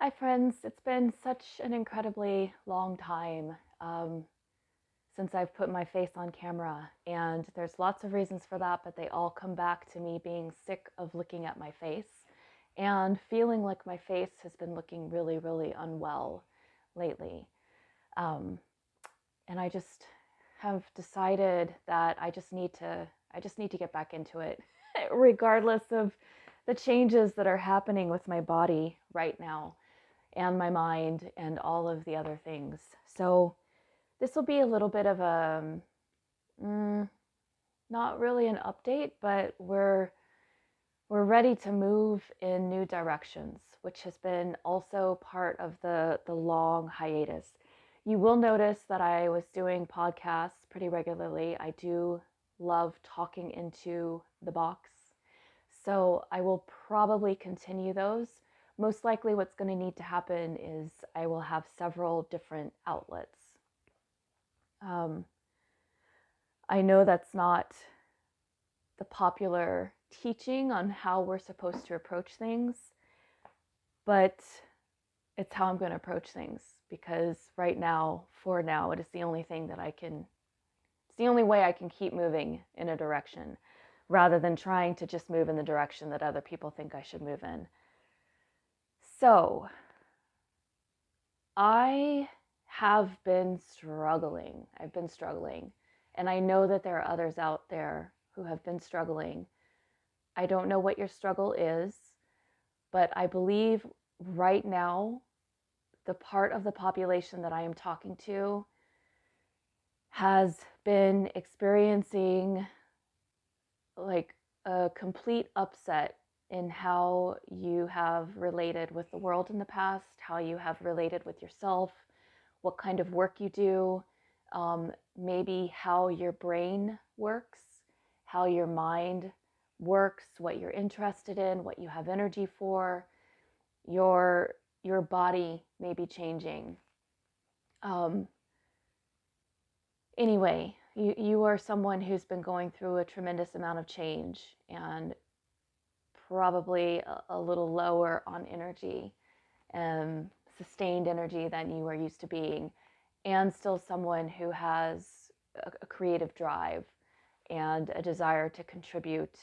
Hi, friends. It's been such an incredibly long time since I've put my face on camera, and there's lots of reasons for that, but they all come back to me being sick of looking at my face and feeling like my face has been looking really, really unwell lately. Um, and I just have decided that I just need to get back into it, regardless of the changes that are happening with my body right now and my mind and all of the other things. So this will be a little bit of a not really an update, but we're ready to move in new directions, which has been also part of the long hiatus. You will notice that I was doing podcasts pretty regularly. I do love talking into the box. So I will probably continue those. Most likely, what's going to need to happen is I will have several different outlets. Um, I know that's not the popular teaching on how we're supposed to approach things, but it's how I'm going to approach things because right now, for now, it is the only thing that it's the only way I can keep moving in a direction rather than trying to just move in the direction that other people think I should move in. So, I have been struggling. I've been struggling. And I know that there are others out there who have been struggling. I don't know what your struggle is, but I believe right now, the part of the population that I am talking to has been experiencing like a complete upset in how you have related with the world in the past, how you have related with yourself, what kind of work you do, maybe how your brain works, how your mind works, what you're interested in, what you have energy for. Your body may be changing. Um, anyway, you are someone who's been going through a tremendous amount of change and probably a little lower on energy, sustained energy than you are used to being, and still someone who has a creative drive and a desire to contribute.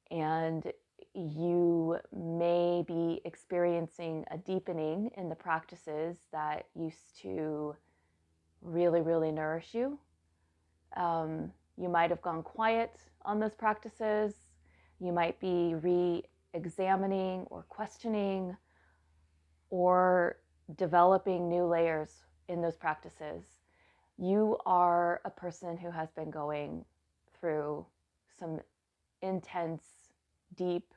And you may be experiencing a deepening in the practices that used to really, really nourish you. You might have gone quiet on those practices. You might be re examining or questioning or developing new layers in those practices. You are a person who has been going through some intense, deep,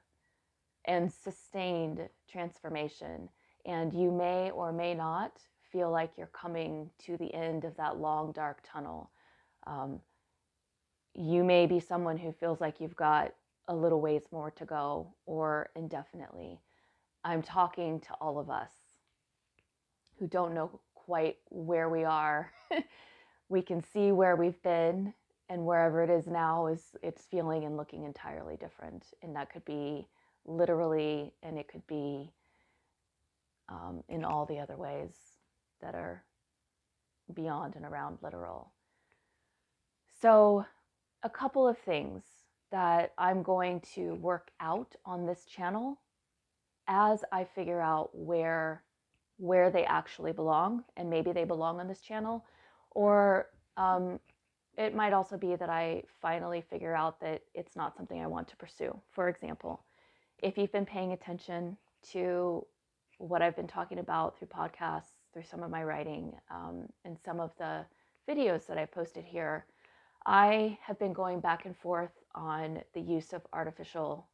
and sustained transformation. And you may or may not feel like you're coming to the end of that long, dark tunnel. Um, you may be someone who feels like you've got a little ways more to go or indefinitely. I'm talking to all of us who don't know quite where we are. We can see where we've been, and wherever it is now is it's feeling and looking entirely different. And that could be literally, and it could be in all the other ways that are beyond and around literal. So, a couple of things that I'm going to work out on this channel as I figure out where they actually belong, and maybe they belong on this channel, or it might also be that I finally figure out that it's not something I want to pursue. For example, if you've been paying attention to what I've been talking about through podcasts, through some of my writing, and some of the videos that I posted here, I have been going back and forth on the use of artificial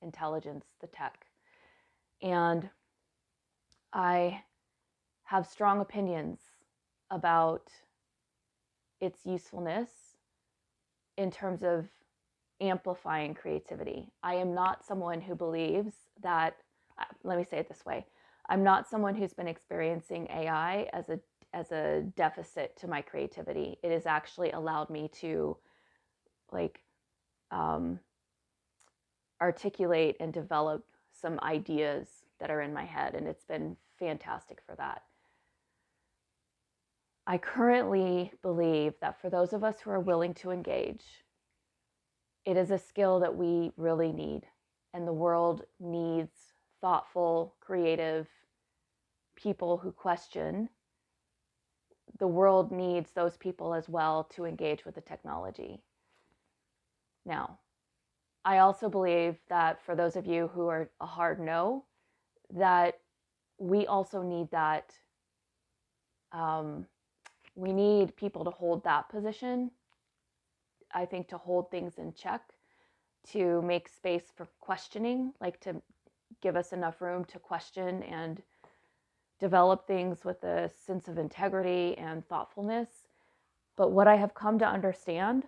intelligence, the tech. And I have strong opinions about its usefulness in terms of amplifying creativity. I am not someone who believes that, let me say it this way, I'm not someone who's been experiencing AI as a deficit to my creativity. It has actually allowed me to like um, articulate and develop some ideas that are in my head, and it's been fantastic for that. I currently believe that for those of us who are willing to engage, it is a skill that we really need, and the world needs thoughtful, creative people who question. The world needs those people as well to engage with the technology. Now, I also believe that for those of you who are a hard no, that we also need that. We need people to hold that position. I think to hold things in check, to make space for questioning, like to give us enough room to question and develop things with a sense of integrity and thoughtfulness. But what I have come to understand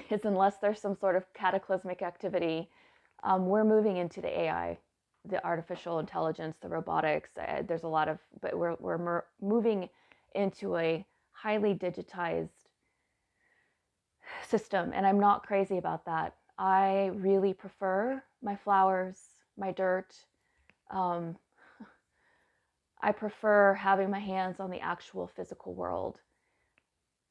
is unless there's some sort of cataclysmic activity, we're moving into the AI, the artificial intelligence, the robotics. There's a lot of, but we're moving into a highly digitized system, and I'm not crazy about that. I really prefer my flowers, my dirt. Um, I prefer having my hands on the actual physical world.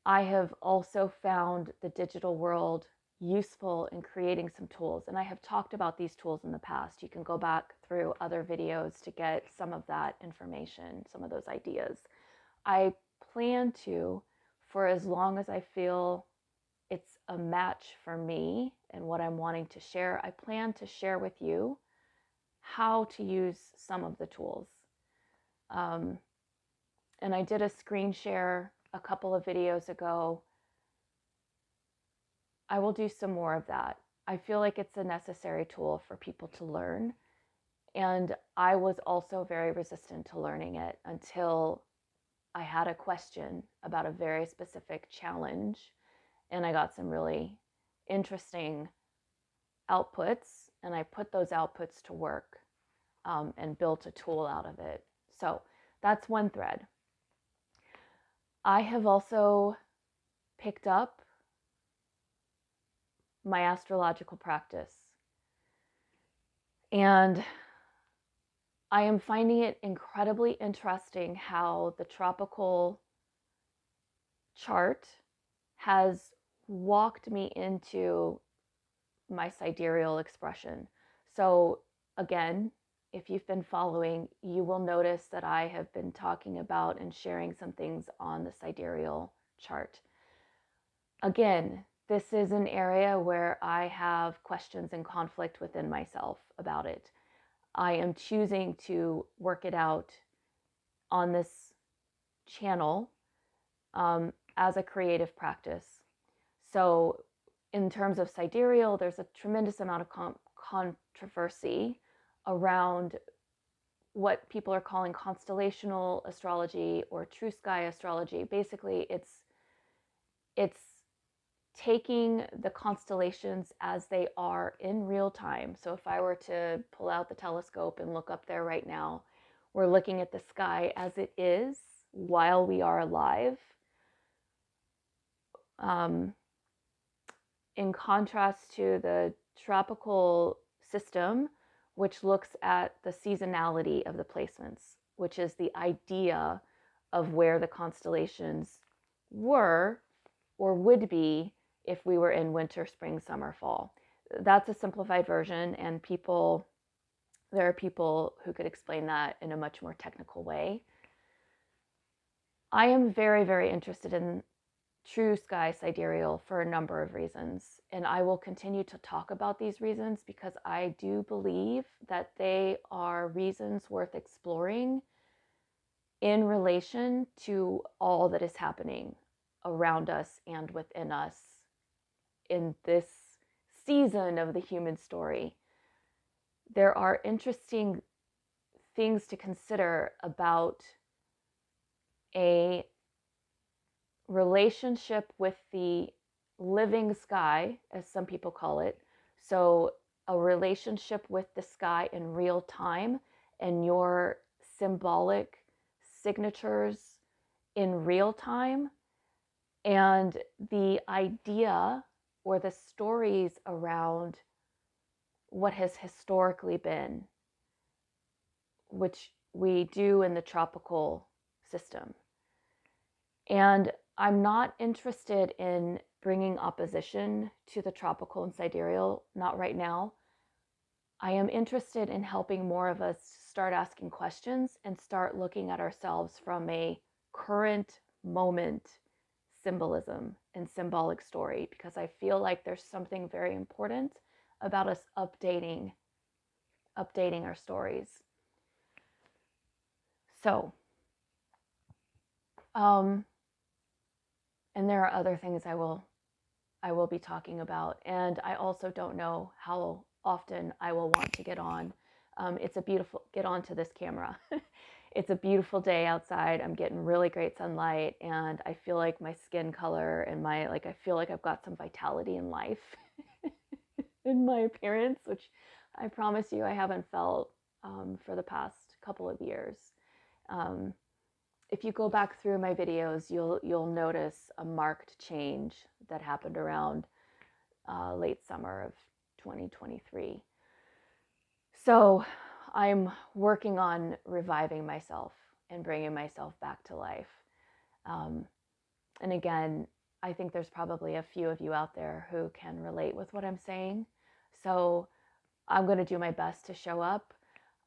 I have also found the digital world useful in creating some tools, and I have talked about these tools in the past. You can go back through other videos to get some of that information, some of those ideas. I plan to, for as long as I feel it's a match for me and what I'm wanting to share, I plan to share with you how to use some of the tools. And I did a screen share a couple of videos ago. I will do some more of that. I feel like it's a necessary tool for people to learn. And I was also very resistant to learning it until I had a question about a very specific challenge. And I got some really interesting outputs, and I put those outputs to work and built a tool out of it. So that's one thread. I have also picked up my astrological practice, and I am finding it incredibly interesting how the tropical chart has walked me into my sidereal expression. So again, if you've been following, you will notice that I have been talking about and sharing some things on the sidereal chart. Again, this is an area where I have questions and conflict within myself about it. I am choosing to work it out on this channel as a creative practice. So in terms of sidereal, there's a tremendous amount of controversy around what people are calling constellational astrology or true sky astrology. Basically, it's taking the constellations as they are in real time. So if I were to pull out the telescope and look up there right now, we're looking at the sky as it is while we are alive. In contrast to the tropical system, which looks at the seasonality of the placements, which is the idea of where the constellations were or would be if we were in winter, spring, summer, fall. That's a simplified version, and there are people who could explain that in a much more technical way. I am very, very interested in true sky sidereal for a number of reasons, and I will continue to talk about these reasons because I do believe that they are reasons worth exploring in relation to all that is happening around us and within us in this season of the human story. There are interesting things to consider about a relationship with the living sky, as some people call it. So a relationship with the sky in real time and your symbolic signatures in real time, and the idea or the stories around what has historically been. which we do in the tropical system. And I'm not interested in bringing opposition to the tropical and sidereal, not right now. I am interested in helping more of us start asking questions and start looking at ourselves from a current moment symbolism and symbolic story, because I feel like there's something very important about us updating our stories. So, and there are other things I will be talking about, and I also don't know how often I will want to get on. It's a beautiful, get onto this camera. It's a beautiful day outside. I'm getting really great sunlight, and I feel like my skin color and I feel like I've got some vitality in life in my appearance, which I promise you I haven't felt for the past couple of years. Um, if you go back through my videos, you'll notice a marked change that happened around late summer of 2023. So I'm working on reviving myself and bringing myself back to life. And again, I think there's probably a few of you out there who can relate with what I'm saying. So I'm going to do my best to show up.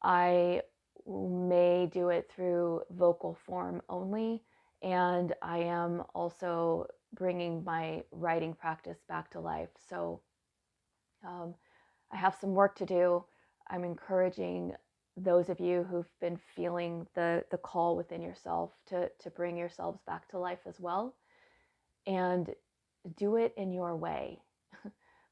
I may do it through vocal form only, and I am also bringing my writing practice back to life. So I have some work to do. I'm encouraging those of you who've been feeling the call within yourself to bring yourselves back to life as well, and do it in your way.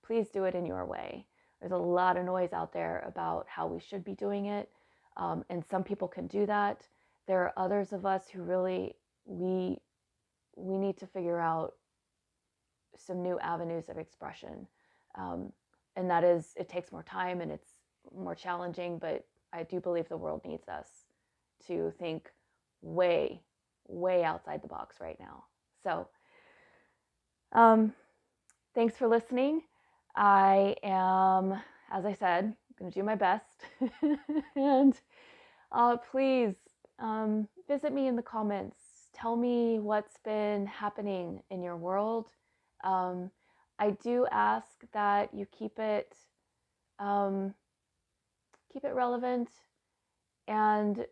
Please do it in your way. There's a lot of noise out there about how we should be doing it, and some people can do that. There are others of us who really we need to figure out some new avenues of expression, and that is, it takes more time and it's more challenging, but I do believe the world needs us to think way, way outside the box right now. So, thanks for listening. I am, as I said, going to do my best. And please visit me in the comments. Tell me what's been happening in your world. I do ask that you keep it relevant and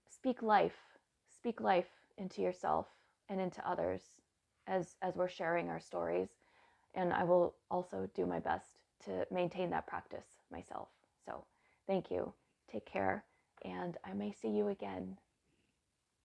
speak life. Speak life into yourself and into others as we're sharing our stories. And I will also do my best to maintain that practice myself. So thank you. Take care, and I may see you again.